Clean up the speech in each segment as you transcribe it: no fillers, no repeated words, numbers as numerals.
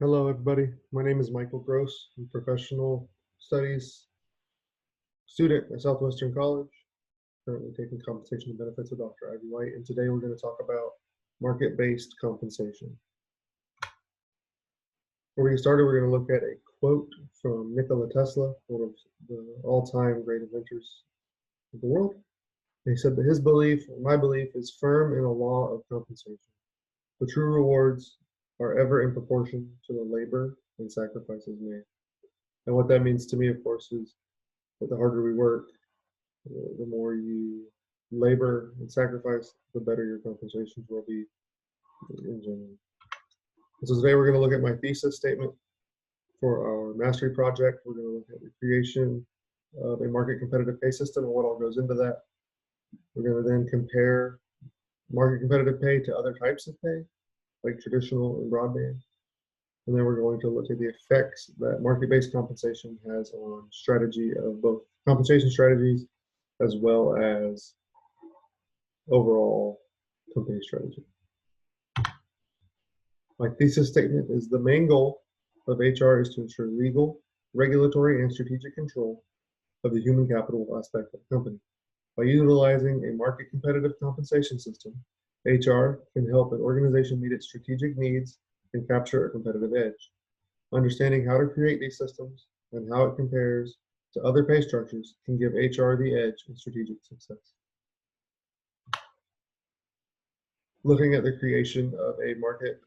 Hello, everybody. My name is Michael Gross. I'm a professional studies student at Southwestern College, currently taking compensation and benefits with Dr. Ivy White. And today we're going to talk about market-based compensation. Before we get started, we're going to look at a quote from Nikola Tesla, one of the all-time great inventors of the world. He said that his belief, or my belief, is firm in a law of compensation. The true rewards are ever in proportion to the labor and sacrifices made. And what that means to me, of course, is that the harder we work, the more you labor and sacrifice, the better your compensations will be in general. So today we're going to look at my thesis statement for our mastery project. We're going to look at the creation of a market competitive pay system and what all goes into that. We're going to then compare market competitive pay to other types of pay, like traditional and broadband. And then we're going to look at the effects that market-based compensation has on strategy of both compensation strategies as well as overall company strategy. My thesis statement is the main goal of HR is to ensure legal, regulatory, and strategic control of the human capital aspect of the company. By utilizing a market competitive compensation system, HR can help an organization meet its strategic needs and capture a competitive edge. Understanding how to create these systems and how it compares to other pay structures can give HR the edge in strategic success. Looking at the creation of a market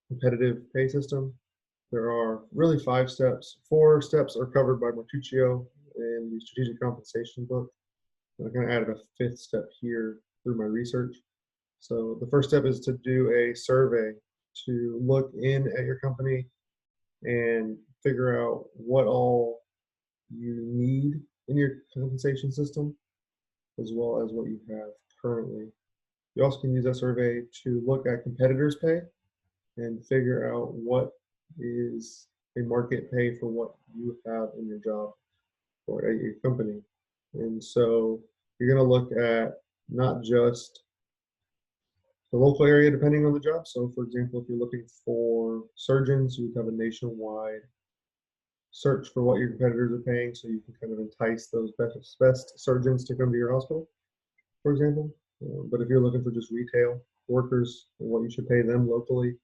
competitive pay system, there are really 5 steps. 4 steps are covered by Martuccio in the strategic compensation book. And I kind of added a 5th step here through my research. So the first step is to do a survey to look in at your company and figure out what all you need in your compensation system, as well as what you have currently. You also can use that survey to look at competitors' pay and figure out what is a market pay for what you have in your job or at your company. And so you're going to look at not just the local area depending on the job. So for example, if you're looking for surgeons, you have a nationwide search for what your competitors are paying, so you can kind of entice those best surgeons to come to your hospital, for example. But if you're looking for just retail workers and what you should pay them locally,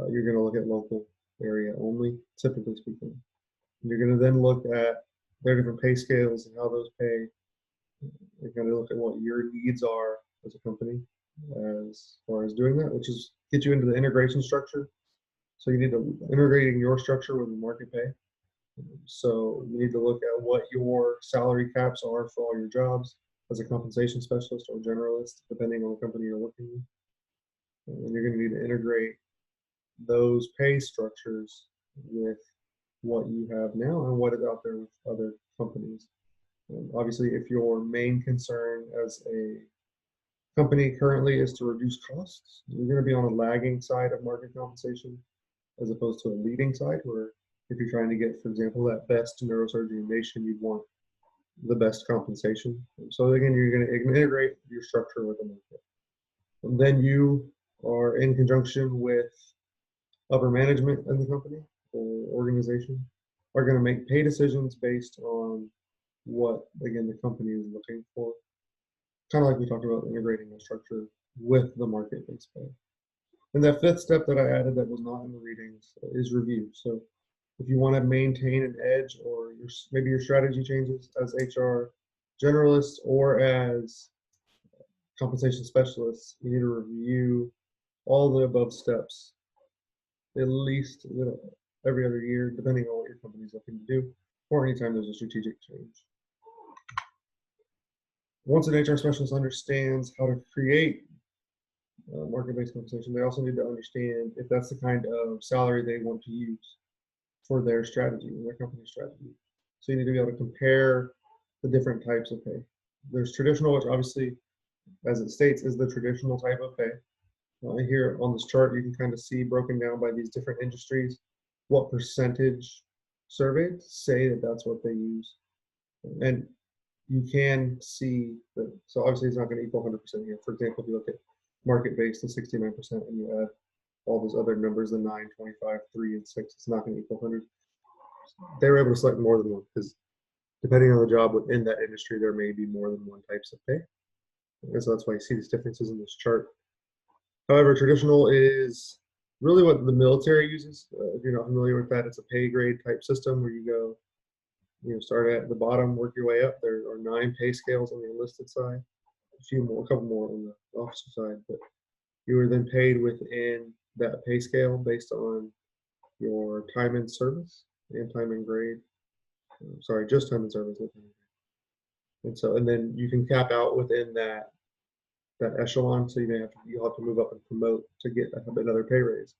you're going to look at local area only, typically speaking. And you're going to then look at their different pay scales and how those pay. You're going to look at what your needs are as a company as far as doing that, which is get you into the integration structure. So you need to integrating your structure with the market pay. So you need to look at what your salary caps are for all your jobs as a compensation specialist or generalist, depending on the company you're working with. And you're going to need to integrate those pay structures with what you have now and what is out there with other companies. Obviously, if your main concern as a company currently is to reduce costs, you're going to be on a lagging side of market compensation as opposed to a leading side, where if you're trying to get, for example, that best neurosurgery nation, you'd want the best compensation. So again, you're going to integrate your structure with the market. And then you are in conjunction with upper management in the company or organization are going to make pay decisions based on what, again, the company is looking for. Kind of like we talked about integrating the structure with the market-based pay. And that 5th step that I added that was not in the readings is review. So if you want to maintain an edge, or maybe your strategy changes as HR generalists or as compensation specialists, you need to review all the above steps at least every other year, depending on what your company is looking to do, or anytime there's a strategic change. Once an HR specialist understands how to create market-based compensation, they also need to understand if that's the kind of salary they want to use for their strategy, their company strategy. So you need to be able to compare the different types of pay. There's traditional, which obviously, as it states, is the traditional type of pay. Here on this chart, you can kind of see broken down by these different industries what percentage surveyed say that that's what they use. And you can see that, so obviously it's not going to equal 100% here. For example, if you look at market-based to 69% and you add all those other numbers, the 9, 25, 3, and 6, it's not going to equal 100. They were able to select more than one because depending on the job within that industry, there may be more than one types of pay. And so that's why you see these differences in this chart. However, traditional is really what the military uses. If you're not familiar with that, it's a pay grade type system where you go, start at the bottom, work your way up. There are 9 pay scales on the enlisted side, a couple more on the officer side, but you are then paid within that pay scale based on your time in service and time in grade. Sorry, just time in service. And then you can cap out within that echelon. So you'll have to move up and promote to get another pay raise.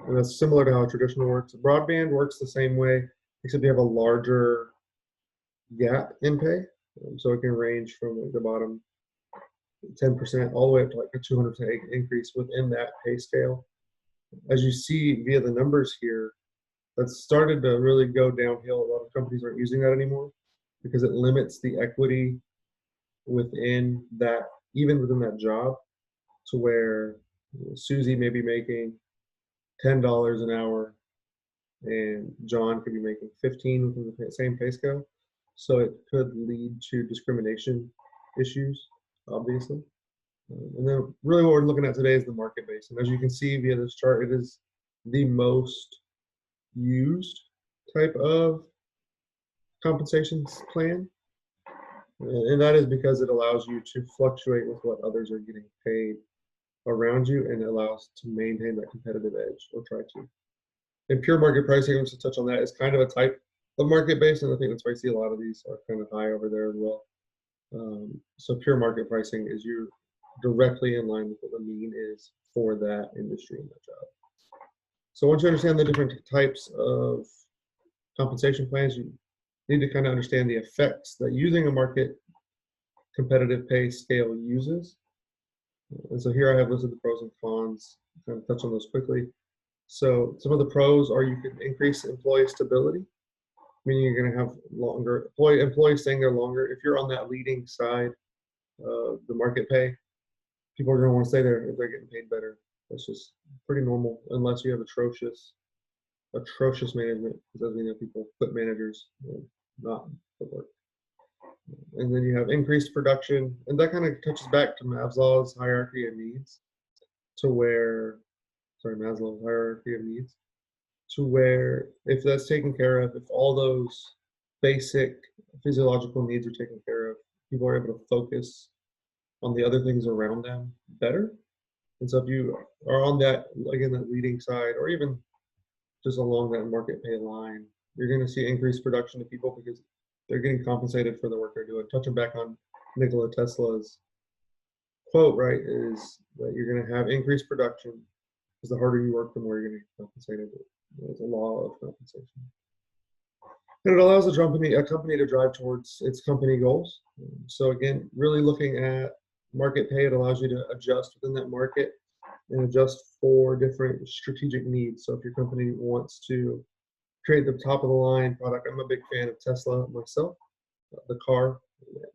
And that's similar to how traditional works. Broadband works the same way, except you have a larger gap in pay. So it can range from like the bottom 10% all the way up to like a 200% increase within that pay scale. As you see via the numbers here, that's started to really go downhill. A lot of companies aren't using that anymore because it limits the equity within that, even within that job, to where Susie may be making $10 an hour and John could be making 15 within the same pay scale. So it could lead to discrimination issues, obviously. And then really what we're looking at today is the market base. And as you can see via this chart, it is the most used type of compensation plan. And that is because it allows you to fluctuate with what others are getting paid around you, and it allows to maintain that competitive edge, or try to. And pure market pricing, just to touch on that, is kind of a type of market base, and I think that's why you see a lot of these are kind of high over there as well. So pure market pricing is you're directly in line with what the mean is for that industry and that job. So once you understand the different types of compensation plans, you need to kind of understand the effects that using a market competitive pay scale uses. And so here I have listed the pros and cons, kind of touch on those quickly. So some of the pros are you can increase employee stability, meaning you're going to have longer employees staying there longer. If you're on that leading side of the market pay, people are going to want to stay there if they're getting paid better. That's just pretty normal, unless you have atrocious management, because as we know, people quit managers, not the work. And then you have increased production, and that kind of touches back to Maslow's hierarchy of needs, Maslow's hierarchy of needs, to where if that's taken care of, if all those basic physiological needs are taken care of, people are able to focus on the other things around them better. And so if you are on that, again, that leading side, or even just along that market pay line, you're going to see increased production of people because they're getting compensated for the work they're doing. Touching back on Nikola Tesla's quote, right, is that you're going to have increased production because the harder you work, the more you're going to get compensated. It's a law of compensation. And it allows a company to drive towards its company goals. So again, really looking at market pay, it allows you to adjust within that market and adjust for different strategic needs. So if your company wants to create the top of the line product, I'm a big fan of Tesla myself, the car,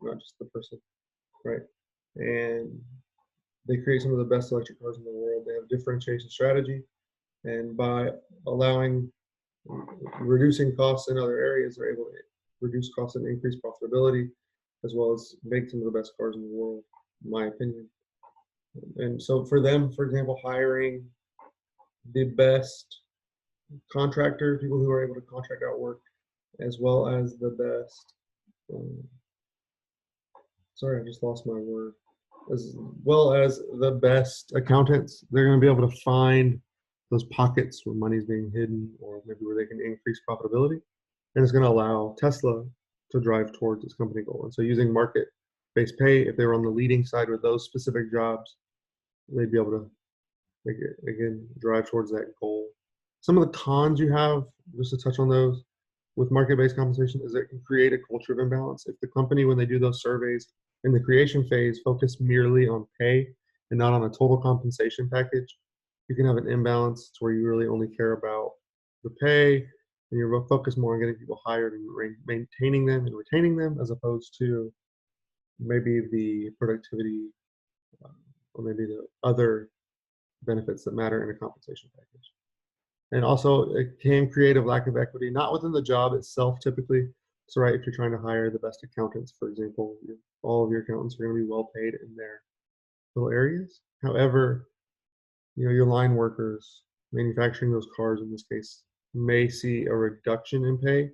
not just the person, right? And they create some of the best electric cars in the world. They have differentiation strategy, and by reducing costs in other areas, they're able to reduce costs and increase profitability, as well as make some of the best cars in the world, in my opinion. And so for them, for example, hiring the best contractor, people who are able to contract out work, as well as the best, sorry, I just lost my word, as well as the best accountants. They're going to be able to find those pockets where money's being hidden, or maybe where they can increase profitability. And it's going to allow Tesla to drive towards its company goal. And so using market-based pay, if they were on the leading side with those specific jobs, they'd be able to, again, drive towards that goal. Some of the cons you have, just to touch on those, with market-based compensation, is it can create a culture of imbalance. If the company, when they do those surveys in the creation phase, focus merely on pay and not on a total compensation package, you can have an imbalance to where you really only care about the pay, and you're focused more on getting people hired and maintaining them and retaining them, as opposed to maybe the productivity or maybe the other benefits that matter in a compensation package. And also, it can create a lack of equity, not within the job itself typically. So, right, if you're trying to hire the best accountants, for example, all of your accountants are going to be well paid in their little areas. However, your line workers manufacturing those cars in this case may see a reduction in pay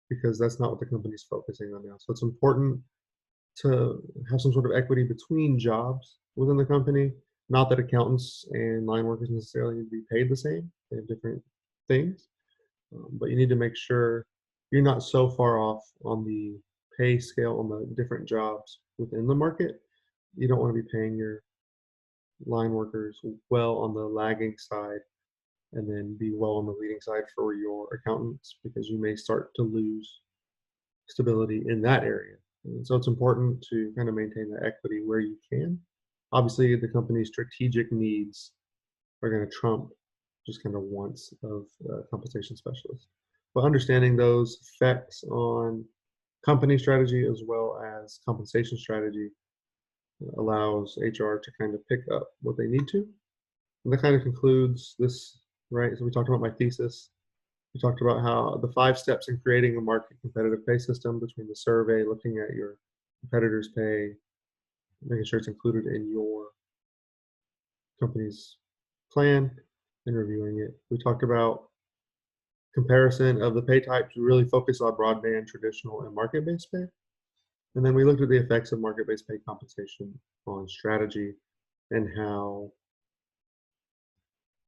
because that's not what the company's focusing on now. So it's important to have some sort of equity between jobs within the company. Not that accountants and line workers necessarily need to be paid the same. They have different things, but you need to make sure you're not so far off on the pay scale on the different jobs within the market. You don't want to be paying your line workers well on the lagging side and then be well on the leading side for your accountants because you may start to lose stability in that area. And so it's important to kind of maintain the equity where you can. Obviously, the company's strategic needs are going to trump just kind of wants of compensation specialists. But understanding those effects on company strategy as well as compensation strategy allows HR to kind of pick up what they need to. And that kind of concludes this, right? So we talked about my thesis. We talked about how the 5 steps in creating a market competitive pay system between the survey, looking at your competitors' pay, making sure it's included in your company's plan, and reviewing it. We talked about comparison of the pay types. We really focused on broadband, traditional, and market-based pay. And then we looked at the effects of market-based pay compensation on strategy and how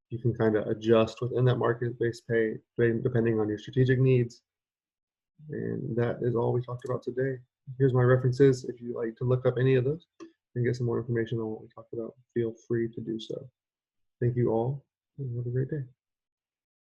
you can kind of adjust within that market-based pay depending on your strategic needs. And that is all we talked about today. Here's my references. If you'd like to look up any of those and get some more information on what we talked about, feel free to do so. Thank you all, and have a great day.